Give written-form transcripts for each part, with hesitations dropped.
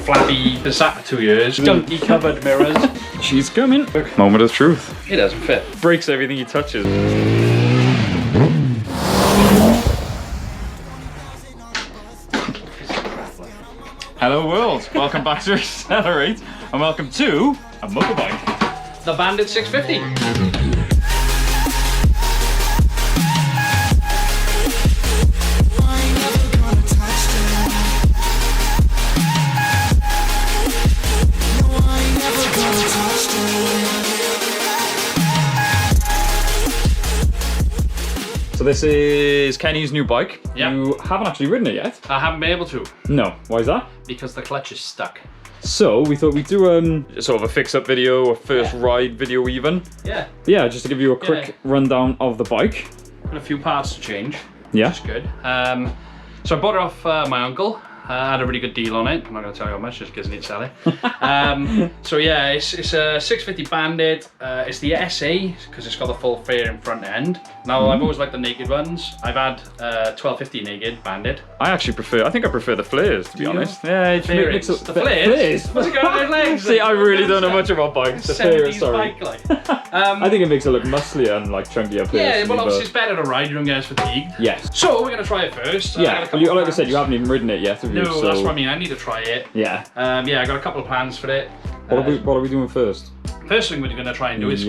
Flappy, been sat for 2 years. Gunky covered mirrors. She's coming. Moment of truth. It doesn't fit. Breaks everything he touches. Hello world, welcome back to Accelerate and welcome to a motorbike. The Bandit 650. So this is Kenny's new bike. Yep. You haven't actually ridden it yet. I haven't been able to. No, why is that? Because the clutch is stuck. So we thought we'd do sort of a fix-up video, a first ride video even. Yeah. Yeah, just to give you a quick rundown of the bike. Got a few parts to change. Yeah. Which is good. So I bought it off my uncle. I had a really good deal on it. I'm not going to tell you how much, just because I need to sell it. So yeah, it's a 650 Bandit. It's the SA, because it's got the full fairing front end. Now, I've always liked the naked ones. I've had 1250 naked Bandit. I think I prefer the flares, to be honest. Yeah, the flares. What's it got on their legs? See, I really don't know much about bikes. The flares, sorry. Bike, like. I think it makes it look musclier and like chunkier. Yeah, well obviously it's better to ride, you don't get as fatigued. Yes. So we're going to try it first. Yeah, well, like I said, you haven't even ridden it yet, have you? No, so... that's what I mean, I need to try it. Yeah. Yeah, I got a couple of plans for it. What are we doing first? First thing we're going to try and do is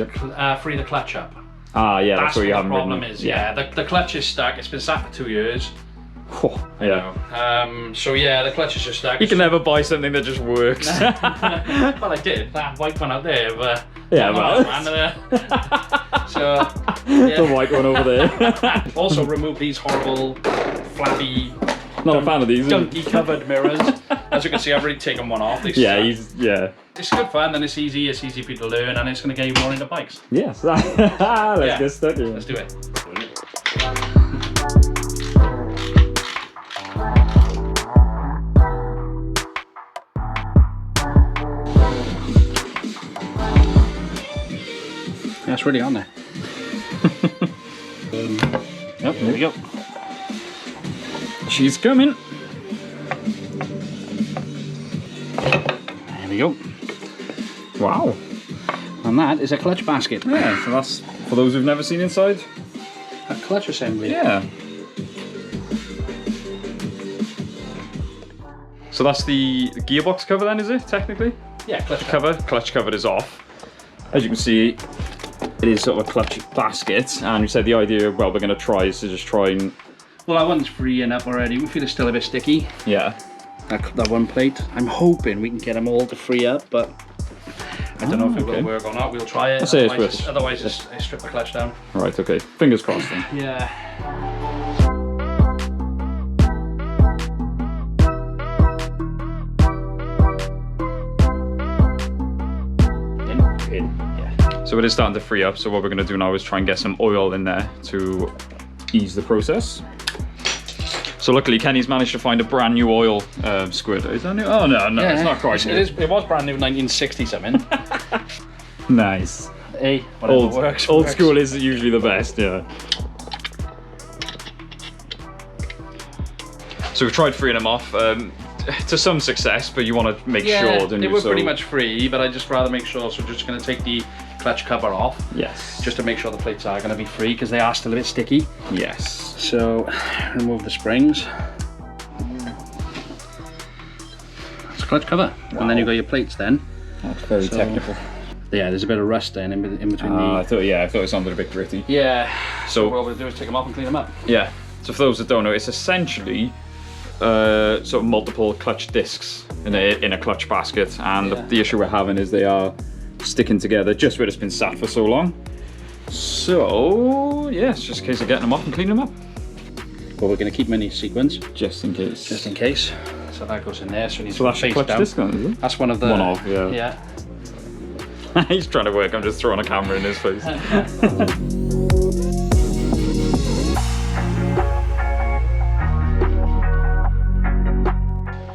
free the clutch up. Ah, yeah, that's what you haven't ridden. The problem is, the clutch is stuck. It's been sat for 2 years. Oh, yeah. So yeah, the clutch is just stuck. You can never buy something that just works. Well, I did. That white one out there. But yeah, well. So, yeah. The white one over there. Also remove these horrible, flappy, not a fan of these. Gunky covered mirrors. As you can see, I've already taken one off. Yeah, It's good fun and it's easy for you to learn and it's going to get you more into bikes. Yes. Let's get stuck in. Let's do it. That's really on there. Yep, there we go. She's coming. There we go. Wow. And that is a clutch basket. Yeah, so that's for those who've never seen inside. A clutch assembly. Yeah. So that's the gearbox cover then, is it, technically? Yeah, clutch cover. Clutch cover is off. As you can see, it is sort of a clutch basket, and we said the idea, well, we're going to try is to just try and... Well, that one's freeing up already. We feel it's still a bit sticky. Yeah. That one plate. I'm hoping we can get them all to free up, but I don't know if it will work or not. We'll try it. Otherwise, just strip the clutch down. Right, okay. Fingers crossed then. Yeah. So it is starting to free up, so what we're going to do now is try and get some oil in there to ease the process. So luckily Kenny's managed to find a brand new oil squid. Is that new? Oh no, yeah, it's not quite new. It was brand new 1960 something. Nice. Hey, whatever works. Old school is usually the best, yeah. So we've tried freeing them off to some success, but you want to make sure, don't you? They were pretty much free, but I'd just rather make sure, so we're just going to take the clutch cover off. Yes. Just to make sure the plates are going to be free, because they are still a bit sticky. Yes. So, remove the springs. That's clutch cover. Wow. And then you've got your plates then. That's very technical. Yeah, there's a bit of rust then in between the... I thought it sounded a bit gritty. Yeah. So what we'll do is take them off and clean them up. Yeah. So for those that don't know, it's essentially sort of multiple clutch discs in a clutch basket, and the issue we're having is they are sticking together just where it's been sat for so long. So yeah, it's just a case of getting them off and cleaning them up. Well, we're going to keep them in sequence. Just in case. Just in case. So that goes in there, so that's the clutch disc then, is it? That's one of the... One of, yeah. Yeah. He's trying to work, I'm just throwing a camera in his face.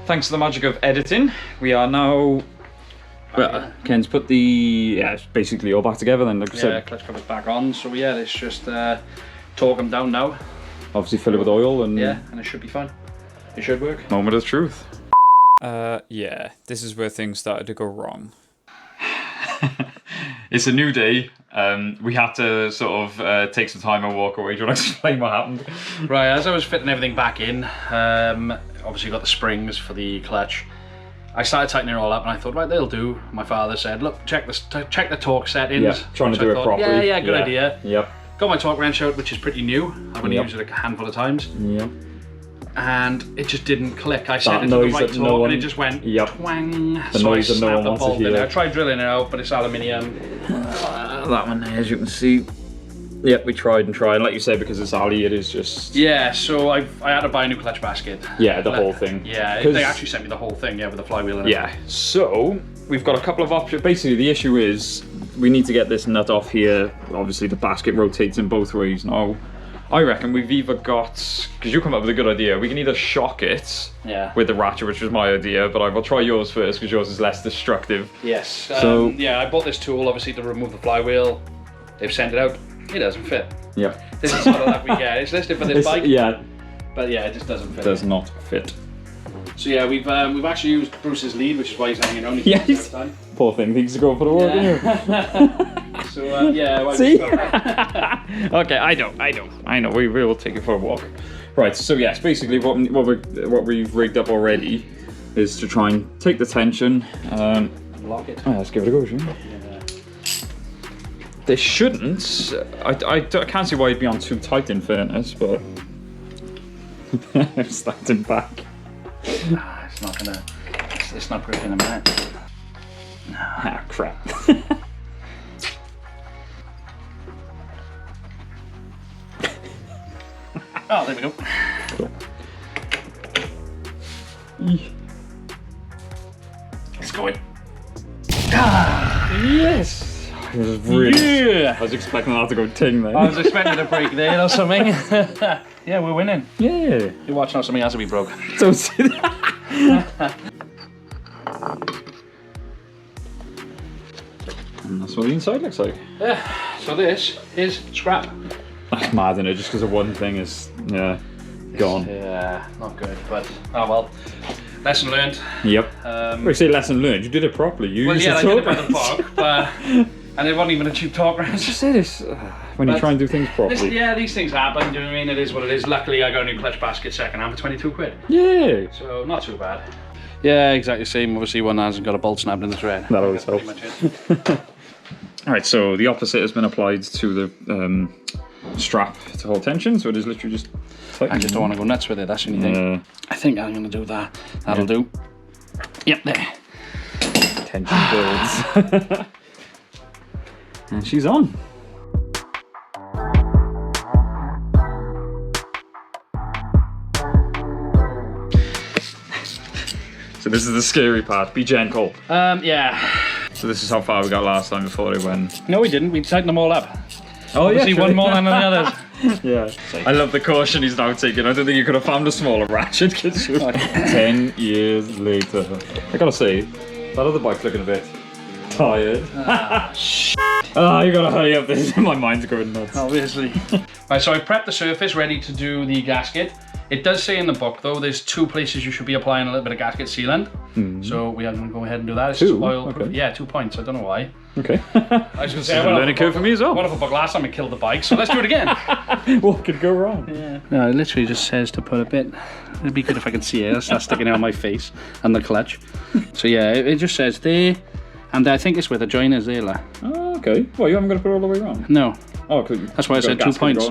Thanks to the magic of editing, we are now... Well, Ken's put the... Yeah, it's basically all back together then, like I said. Yeah, clutch cover's back on, so yeah, let's just torque them down now. Obviously fill it with oil and... Yeah, and it should be fine. It should work. Moment of truth. Yeah, this is where things started to go wrong. It's a new day. We had to sort of take some time and walk away. Do you want to explain what happened? Right, as I was fitting everything back in, obviously got the springs for the clutch. I started tightening it all up and I thought, right, they'll do. My father said, look, check the torque settings. Yeah, trying to do it properly. Yeah, good idea. Yep. Got my torque wrench out, which is pretty new. I've only used it like a handful of times. Yep. And it just didn't click. I set it to the right torque and it just went twang. The noise that no one wants to hear. I tried drilling it out, but it's aluminium. That one there, as you can see. Yep, we tried and tried. Like you say, because it's Ali, it is just... Yeah, so I had to buy a new clutch basket. Yeah, the whole thing. Yeah, they actually sent me the whole thing, yeah, with the flywheel in it. Yeah, so we've got a couple of options. Basically, the issue is we need to get this nut off here. Obviously, the basket rotates in both ways now. I reckon we've either got, because you come up with a good idea, we can either shock it with the ratchet, which was my idea, but I will try yours first because yours is less destructive. Yes. So yeah, I bought this tool obviously to remove the flywheel. They've sent it out. It doesn't fit. Yeah. This is sort of like we get. It's listed for this bike. Yeah. But yeah, it just doesn't fit. It does not fit. So yeah, we've actually used Bruce's lead, which is why he's hanging on. Yeah. Poor thing thinks to go for the walk. Yeah. So yeah. Well, see. Okay, I know. We will take it for a walk. Right. So yes, basically what we've rigged up already is to try and take the tension. Lock it. Oh, let's give it a go, shall we? They shouldn't. I can't see why it'd be on too tight in fairness, but I'm standing back. It's not gonna. It's not working in a minute. No. Ah, crap. Oh, there we go. Cool. It's going. Yes. Really, I was expecting that to go ting there. I was expecting a break there or something. Yeah, we're winning. Yeah. You're watching something else to be broke. Don't see that. And that's what the inside looks like. Yeah, so this is scrap. That's mad, isn't it? Just because of one thing is, gone. Yeah, not good, but oh well. Lesson learned. Yep. Well, you say lesson learned, you did it properly. You used I the did it torque by the book, but... And it wasn't even a cheap torque wrench. Just say this when you try and do things properly. These things happen, do you know what I mean? It is what it is. Luckily, I got a new clutch basket second hand for 22 quid. Yeah. So, not too bad. Yeah, exactly the same. Obviously, one hasn't got a bolt snapped in the thread. That always helps. Alright, so the opposite has been applied to the strap to hold tension, so it is literally just tightening. I just don't want to go nuts with it, that's the only thing. I think I'm going to do that. That'll do. Yep, there. Tension builds. And she's on. So this is the scary part. Be gentle. Yeah. So this is how far we got last time before it went. No, we didn't. We tightened them all up. Oh yeah. See, one more than the others. Yeah. I love the caution he's now taking. I don't think you could have found a smaller ratchet, could you? 10 years later. I gotta say, that other bike's looking a bit tired. You gotta hurry up. My mind's going nuts. Obviously. Right, so I prepped the surface ready to do the gasket. It does say in the book though, there's 2 places you should be applying a little bit of gasket sealant. So we are going to go ahead and do that. It's 2? Okay. Yeah, 2 points. I don't know why. Okay. I was going to say, a learning curve for me as well. One of a book last time I killed the bike, so let's do it again. What could go wrong? Yeah. No, it literally just says to put a bit. It'd be good if I could see it. That's sticking out of my face and the clutch. So yeah, it just says there. And I think it's where the joiners there, like. Oh, okay. Well, you haven't got to put it all the way around? No. Oh, that's why I said 2 points.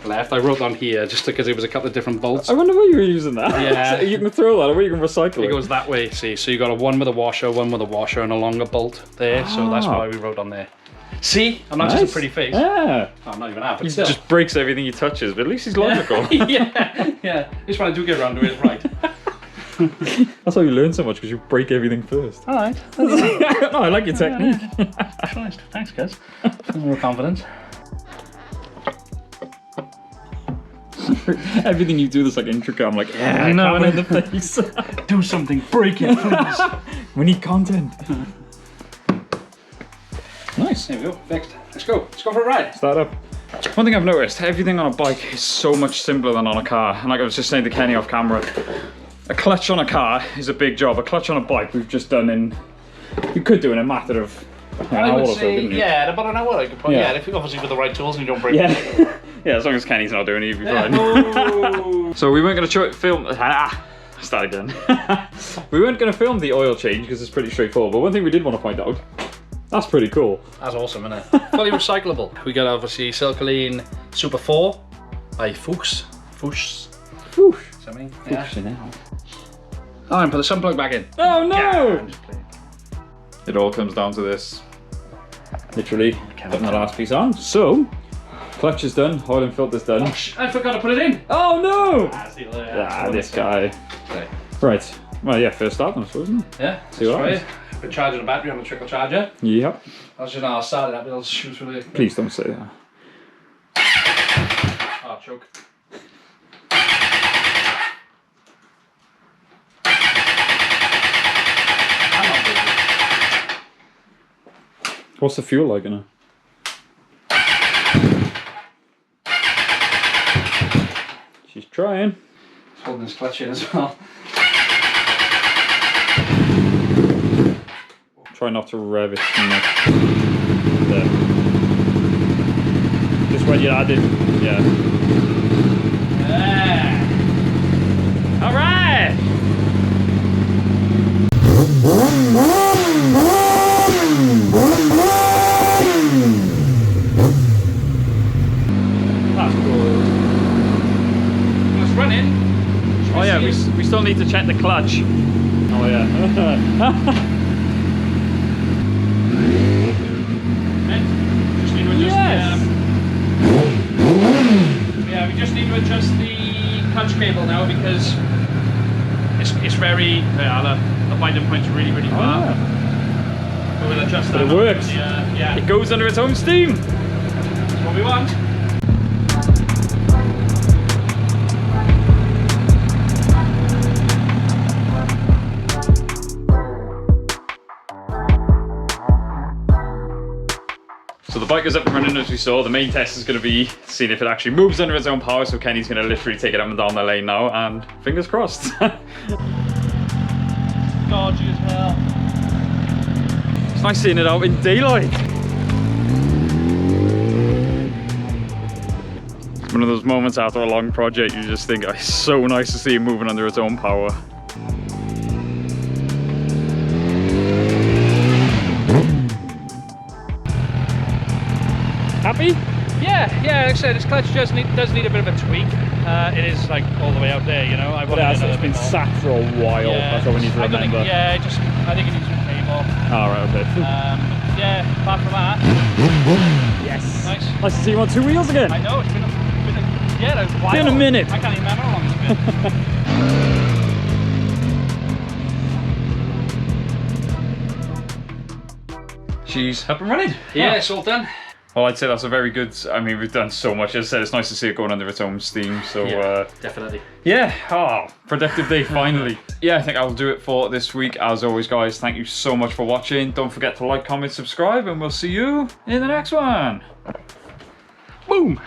Left, I wrote on here just because it was a couple of different bolts. I wonder why you were using that. Yeah. So you can throw that away, you can recycle it. It goes that way, see. So you got one with a washer, and a longer bolt there. So that's why we wrote on there. See? I'm not just a pretty face. Yeah. Oh, I'm not even half, but he still. Just breaks everything he touches, but at least he's logical. Yeah. Just when I do get around to it, right. That's how you learn so much, because you break everything first. Alright. No, I like your technique. Christ, thanks guys. More confidence. Everything you do that's like intricate, I'm like, yeah, I know, in the face. Do something, break it, please. We need content. Nice. There we go, fixed. Let's go for a ride. Start up. One thing I've noticed, everything on a bike is so much simpler than on a car. And like I was just saying to Kenny off camera, a clutch on a car is a big job. A clutch on a bike we've just done in, you could do in a matter of an hour or so, couldn't you? Yeah, about an hour I could probably, if you obviously with the right tools and you don't break it. Yeah, as long as Kenny's not doing it, you'll be fine. So we weren't going to film, start again. We weren't going to film the oil change because it's pretty straightforward, but one thing we did want to point out, that's pretty cool. That's awesome, isn't it? Fully recyclable. We got obviously Silcoline Super 4 by Fuchs. Something. Yeah. Oh, and put the sun plug back in. Oh no! Yeah, it all comes down to this. Literally putting the last piece on. So, clutch is done, oil and filter's done. Oh, I forgot to put it in. Oh no! This guy. Right. Well, yeah, first start, I suppose, isn't it? Yeah. See what happens. Been charging the battery on the trickle charger. Yep. I'll start it up, it'll shoot through the... Please don't say that. Oh, choke. What's the fuel like in it? She's trying. He's holding his clutch in as well. Try not to rev it too much. There. Just when you add it, yeah. Alright! That's cool. It's running. Oh yeah, we still need to check the clutch. Oh yeah. Just need to adjust yes. we just need to adjust the clutch cable now because it's very, the binding point's really far. Oh. So we'll adjust that. But it works. Yeah. It goes under its own steam. That's what we want. So the bike is up and running as we saw. The main test is going to be seeing if it actually moves under its own power. So Kenny's going to literally take it up and down the lane now, and fingers crossed. Dodgy as hell. It's nice seeing it out in daylight. It's one of those moments after a long project you just think, oh, it's so nice to see it moving under its own power. Happy? Yeah, like I said, this clutch does need a bit of a tweak. It is like all the way out there, you know. It's been sat for a while. Yeah, that's what we need to remember. I think it needs to be more. Oh, right, okay. Yeah, apart from that. Yes. Nice. Nice to see you on two wheels again. I know, it's been a while. Been a minute. I can't even remember how long it's been. She's up and running. Yeah, it's all done. Well, I'd say that's a very good, I mean, we've done so much. As I said, it's nice to see it going under its own steam. So, definitely. Yeah, productive day finally. Yeah, I think I'll do it for this week. As always, guys, thank you so much for watching. Don't forget to like, comment, subscribe, and we'll see you in the next one. Boom!